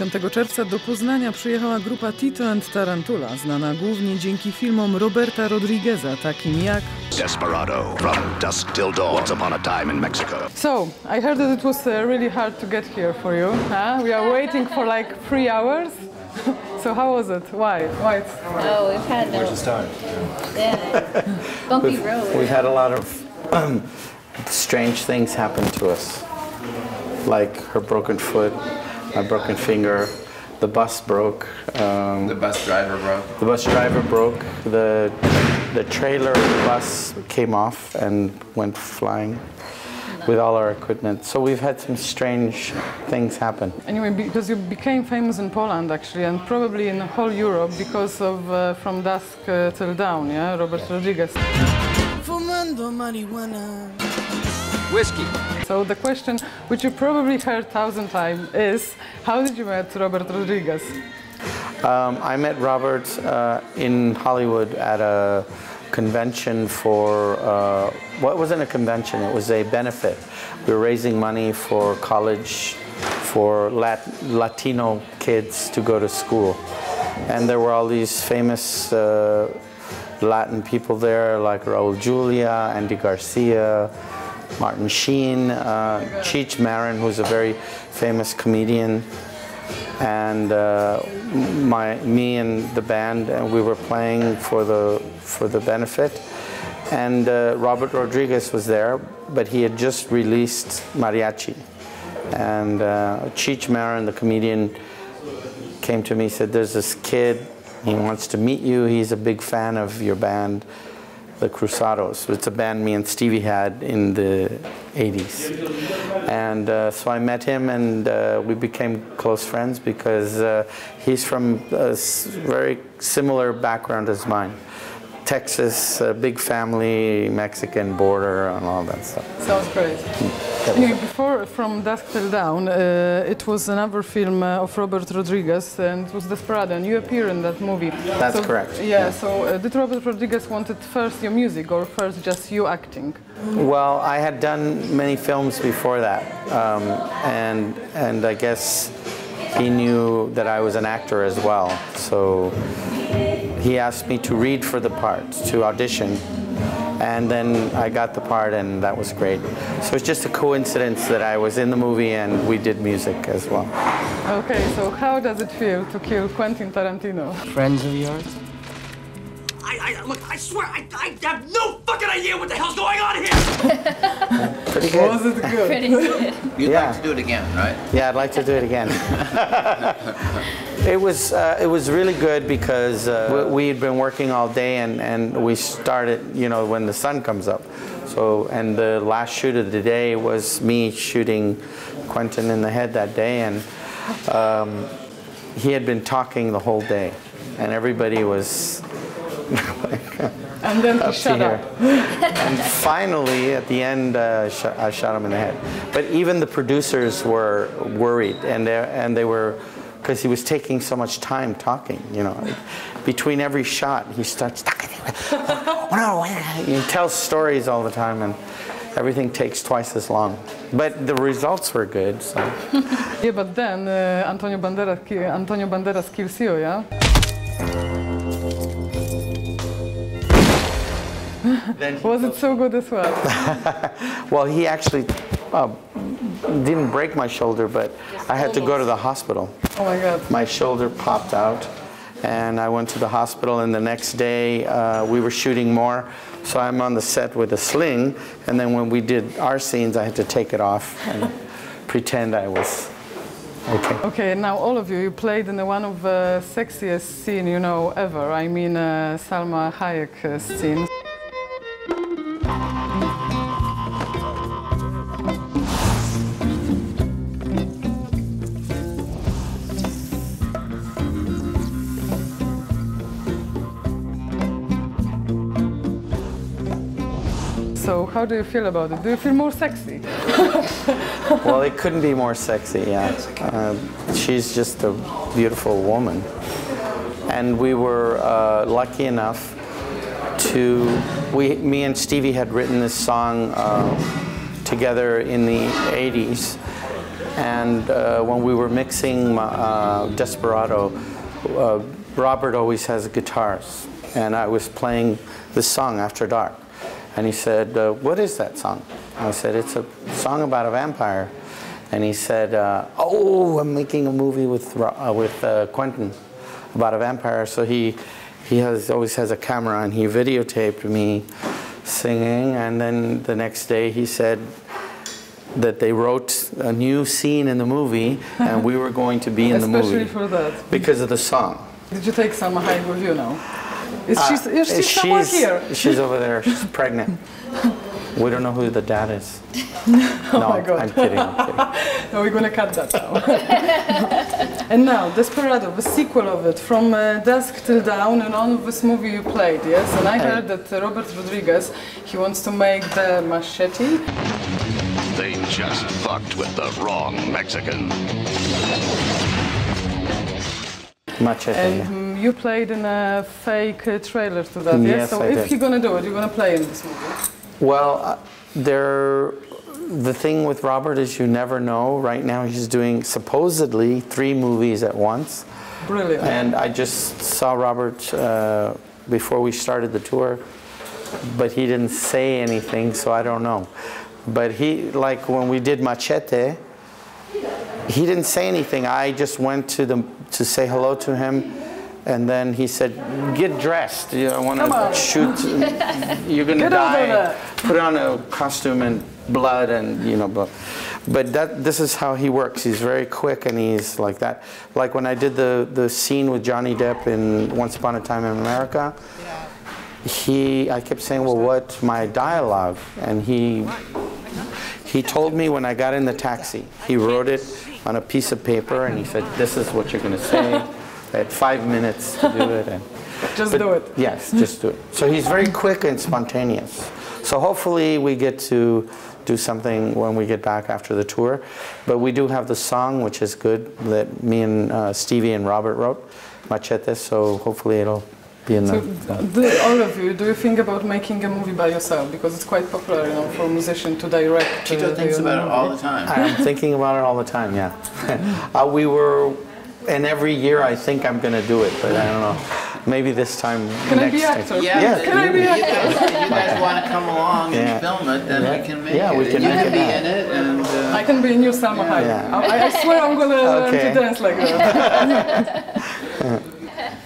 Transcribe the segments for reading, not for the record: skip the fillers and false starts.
10 czerwca do Poznania przyjechała grupa TITO Tarantula, znana głównie dzięki filmom Roberta Rodrigueza, takim jak Desperado, From Dusk Till Dawn, Once Upon a Time in Mexico. So, I heard that it was really hard to get here for you. Huh? We are waiting for like 3 hours. So how was it? Why? Oh, we've had Where's the start? Yeah, bumpy road. We've had a lot of strange things happen to us, like her broken foot, my broken finger, the bus broke. The bus driver broke. The bus driver broke. The trailer bus came off and went flying with all our equipment. So we've had some strange things happen. Anyway, because you became famous in Poland actually, and probably in whole Europe because of From Dusk Till Dawn, yeah, Robert Rodriguez. Fumando marihuana. Whiskey. So the question, which you probably heard 1,000 times, is how did you meet Robert Rodriguez? I met Robert in Hollywood at a convention for, well, it wasn't a convention, it was a benefit. We were raising money for college, for Latino kids to go to school. And there were all these famous Latin people there, like Raul Julia, Andy Garcia, Martin Sheen, Cheech Marin, who's a very famous comedian, and me and the band, and we were playing for the benefit. And Robert Rodriguez was there, but he had just released Mariachi. And Cheech Marin, the comedian, came to me and said, "There's this kid, he wants to meet you, he's a big fan of your band, the Cruzados." It's a band me and Stevie had in the 80s. And so I met him, and we became close friends because he's from a very similar background as mine. Texas, big family, Mexican border, and all that stuff. Sounds great. Anyway, before From Dusk Till Dawn, it was another film of Robert Rodriguez, and it was Desperado, and you appear in that movie. That's correct. Yeah, so did Robert Rodriguez wanted first your music, or first just you acting? Well, I had done many films before that, and I guess he knew that I was an actor as well, so he asked me to read for the part, to audition, and then I got the part, and that was great. So it's just a coincidence that I was in the movie and we did music as well. Okay, so how does it feel to kill Quentin Tarantino? Friends of yours? Look, I swear, I have no fucking idea what the hell's going on here! Pretty good. Was it good? Pretty good. You'd Yeah. like to do it again, right? Yeah, I'd like to do it again. It was really good because we had been working all day, and we started, you know, when the sun comes up. So, and the last shoot of the day was me shooting Quentin in the head that day, and he had been talking the whole day, and everybody was And then he shut up. And finally, at the end, I shot him in the head. But even the producers were worried, and they were, because he was taking so much time talking, you know. Between every shot, he starts talking. He tells stories all the time, and everything takes twice as long. But the results were good, so. Yeah, but then Antonio Banderas kills you, yeah? Was it so good as well? Well, he actually didn't break my shoulder, but I had to go to the hospital. Oh my God. My shoulder popped out, and I went to the hospital, and the next day we were shooting more, so I'm on the set with a sling, and then when we did our scenes, I had to take it off and pretend I was okay. Okay, now all of you played in one of the sexiest scene, you know, ever. I mean, Salma Hayek scene. So how do you feel about it? Do you feel more sexy? Well, it couldn't be more sexy, yeah. She's just a beautiful woman. And we were lucky enough to, me and Stevie had written this song together in the 80s. And when we were mixing Desperado, Robert always has guitars, and I was playing this song, After Dark. And he said, what is that song? I said, it's a song about a vampire. And he said, oh, I'm making a movie with Quentin about a vampire. So he always has a camera, and he videotaped me singing. And then the next day he said that they wrote a new scene in the movie, and we were going to be in the movie. Especially for that. Because of the song. Did you take Salma Hayek with you now? Is she somewhere here? She's over there. She's pregnant. We don't know who the dad is. Oh No, my God. I'm kidding. No, we're going to cut that now. And now, Desperado, the sequel of it, from Dusk Till Dawn, and all of this movie you played, yes? And I heard that Robert Rodriguez, he wants to make the Machete. They just fucked with the wrong Mexican. Machete. And you played in a fake trailer to that, yes? Yes, So I if did. you're going to do it, you're going to play in this movie. Well, the thing with Robert is you never know. Right now he's doing supposedly 3 movies at once. Brilliant. And I just saw Robert before we started the tour, but he didn't say anything, so I don't know. But he, like when we did Machete, he didn't say anything. I just went to say hello to him, and then he said, "Get dressed. I want to shoot. You're gonna die. Put on a costume and blood, and you know." But this is how he works. He's very quick, and he's like that. Like when I did the scene with Johnny Depp in Once Upon a Time in America. I kept saying, well, what's my dialogue? And he told me when I got in the taxi. He wrote it on a piece of paper, and he said, this is what you're going to say. I had 5 minutes to do it. And, Just do it. Yes, just do it. So he's very quick and spontaneous. So hopefully we get to do something when we get back after the tour. But we do have the song, which is good, that me and Stevie and Robert wrote, Machete, so hopefully it'll be in the... All of you, do you think about making a movie by yourself? Because it's quite popular, you know, for a musician to direct. Tito thinks about it all the time. I'm thinking about it all the time, yeah. And every year I think I'm going to do it, but I don't know. Maybe this time Can next I be actor? Yeah, Can I be actor? If you guys want to come along and film it, then we can make it. We can you make can it be happen. in it, and I can be in your Salma Hayek. Yeah. I swear I'm going to learn to dance like that.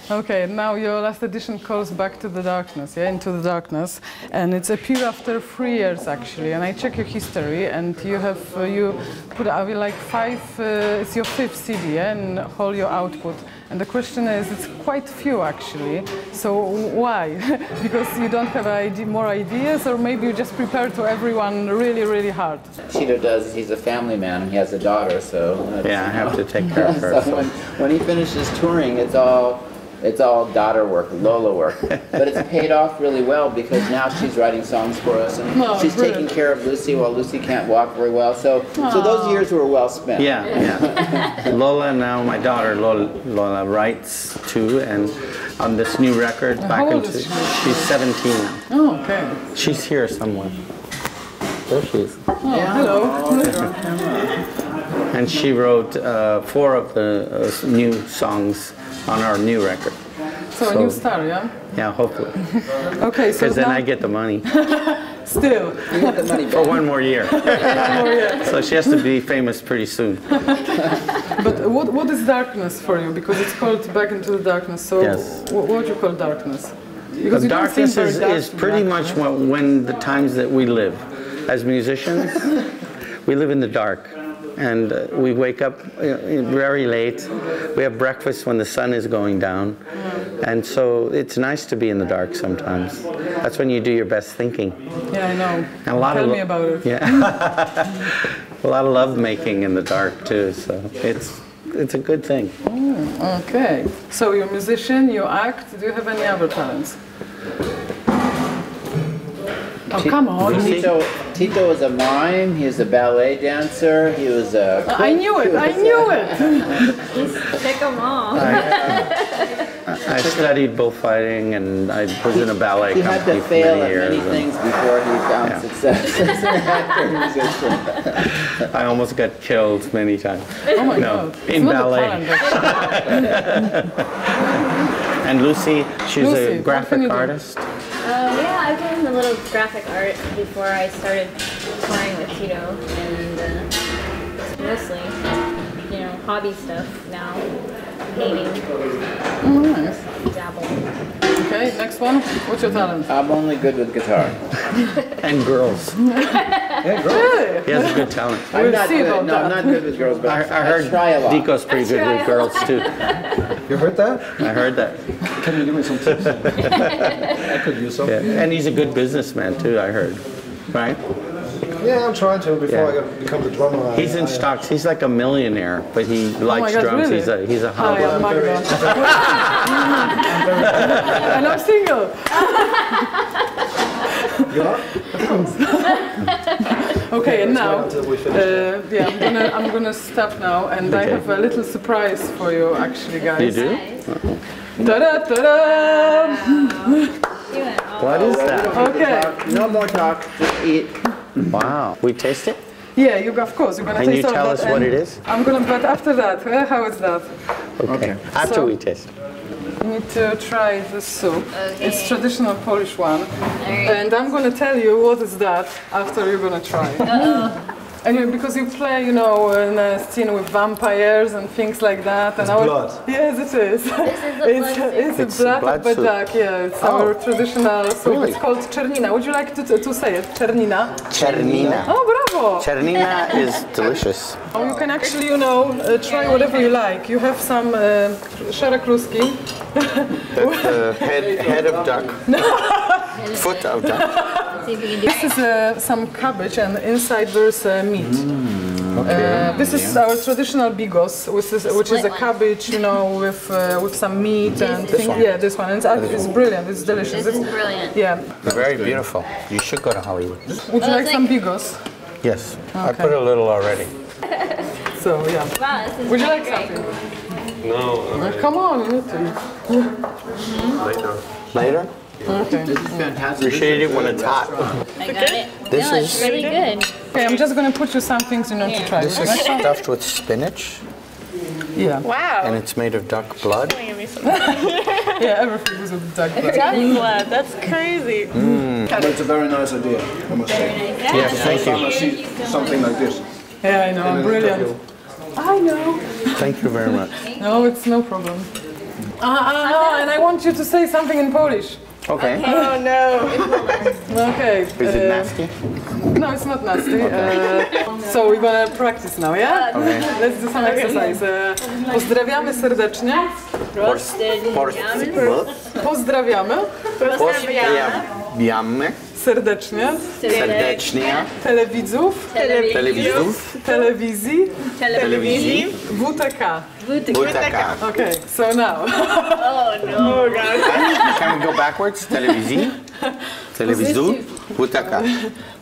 Okay, now your last edition calls Back to the Darkness, yeah, Into the Darkness, and it's appeared after 3 years actually. And I check your history, and you have you put out like 5. It's your 5th CD, yeah, and all your output. And the question is, it's quite few actually. So why? Because you don't have more ideas, or maybe you just prepare to everyone really, really hard. Tito does. He's a family man. He has a daughter, so Yeah, I have to take care of her. so when he finishes touring, it's all daughter work, Lola work. But it's paid off really well because now she's writing songs for us, and she's taking care of Lucy while Lucy can't walk very well. So those years were well spent. Yeah. Lola, now my daughter Lola writes too, and on this new record, How old is she? She's 17 now. Oh, okay. She's here somewhere. There she is. Oh, hello. And she wrote 4 of the new songs on our new record. So a new star, yeah? Yeah, hopefully. Okay, so Because then now, I get the money still. You get the money for back. 1 more year. So she has to be famous pretty soon. But what is darkness for you? Because it's called Back into the Darkness. So Yes. what do you call darkness? Because you don't Darkness seem very dark is to me, pretty actually. much when the times that we live. As musicians, we live in the dark. And we wake up very late. We have breakfast when the sun is going down. And so it's nice to be in the dark sometimes. That's when you do your best thinking. Yeah, I know. And Tell me about it. Yeah. A lot of love making in the dark too. So it's a good thing. Okay. So you're a musician, you act. Do you have any other talents? Oh, come on. Tito was a mime. He was a ballet dancer. He was a cook. I knew it. I knew it. Check them all. I studied bullfighting and I was in a ballet He had company to for fail many at many years. things before he found success as an actor and musician. I almost got killed many times. Oh my No, God. in It's not a ballet. talent, actually. And Lucy, she's Lucy, a what graphic can you do? artist. Yeah, I've done a little graphic art before I started touring with Tito, and it's mostly, you know, hobby stuff now. Painting. Oh, nice. Dabble. Okay, next one. What's your talent? I'm only good with guitar. And girls. Really? He has a good talent. I'm not see good. about No, that. I'm not good with girls, but I heard try a lot. Dico's pretty good with girls too. You heard that? I heard that. Can you give me some tips? I could use some. Yeah. And he's a good businessman too, I heard. Right? Yeah, I'm trying to before Yeah. I become the drummer. He's in stocks. He's like a millionaire, but he likes God, drums. really? He's a Hi, hobby. I'm Magda. And I'm single. You are? Okay, and now, Until we finish. yeah, I'm gonna stop now, and I Okay. have a little surprise for you, actually, guys. You do? Ta-da, ta-da! What is that? Okay. No more talk, just eat. Wow. We taste it? Yeah, you of course you're gonna Can taste you all tell that, us what and it is? I'm gonna, but after that, how is that? Okay. After So- we taste. You need to try the soup. Okay. It's traditional Polish one, Alright. and I'm gonna tell you what is that after you're gonna try. And because you play, you know, in a scene with vampires and things like that, and It's blood. Yes, it is. This is the It's, blood it's It's a blood blood of Bedak, soup. yeah. It's our traditional soup. Really? It's called czernina. Would you like to say it? Czernina? Czernina. Oh, bravo! Czernina is delicious. Oh, you can actually, you know, try whatever you like. You have some szereg kluski. That's the head of duck. Foot of duck. See if we can do This is some cabbage, and inside there's meat. This is our traditional bigos, which is a Split one. cabbage, you know, with some meat and things. one? Yeah, this one. And it's brilliant. It's delicious. This is brilliant. Yeah. Very beautiful. You should go to Hollywood. Would you Oh, like some bigos? Yes. I put a little already. So yeah. Wow, this is Would you really like great. something? No, Come on, you need to. later. Later? Okay. This is fantastic. Appreciate it when it's hot. I got it. This no, it's is- really good. Okay, I'm just gonna put you some things you know to try. This is stuffed with spinach, Yeah. Wow. and it's made of duck blood. Give me some Yeah, everything is with duck blood. duck blood. That's crazy. But it's a very nice idea, I must say. Yes, thank I you. see something like this. Yeah, I know. I'm brilliant. I know. Thank you very much. No, it's no problem. No, and I want you to say something in Polish. Okay. Oh no. Okay. Is it nasty? No, it's not nasty. So we're gonna practice now, yeah? Okay. Let's do some exercise. Pozdrawiamy serdecznie. Pozdrawiamy Pozdrawiamy serdecznie serdecznie telewidzów telewizji WTK. WTK. Okay, so now. Oh no. Oh god. Can we go backwards? Telewizów WTK.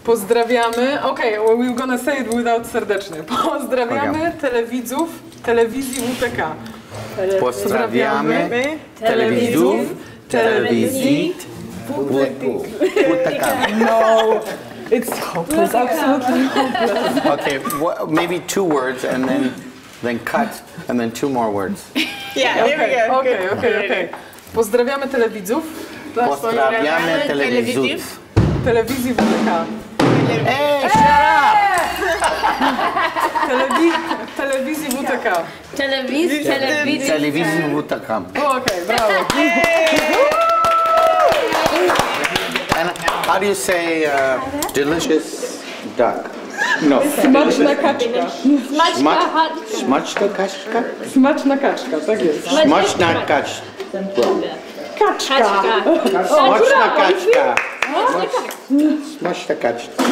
Pozdrawiamy. Okay, well, we're gonna say it without serdecznie. Pozdrawiamy telewidzów telewizji WTK. Pozdrawiamy telewizów telewizji WTK. No, it's hopeless, absolutely hopeless. Okay, maybe 2 words and then cut and then 2 more words. Yeah, here we go. Okay. Pozdrawiamy telewidzów Pozdrawiamy telewizów. telewizji WTK. Hey, shut up! Telewizji WTK. Telewizji WTK. Okay, bravo. And how do you say delicious duck? No. Smaczna kaczka. Smaczna kaczka? Smaczna kaczka, tak jest. Smaczna kaczka. Kaczka. Smaczna kaczka. Smaczna kaczka.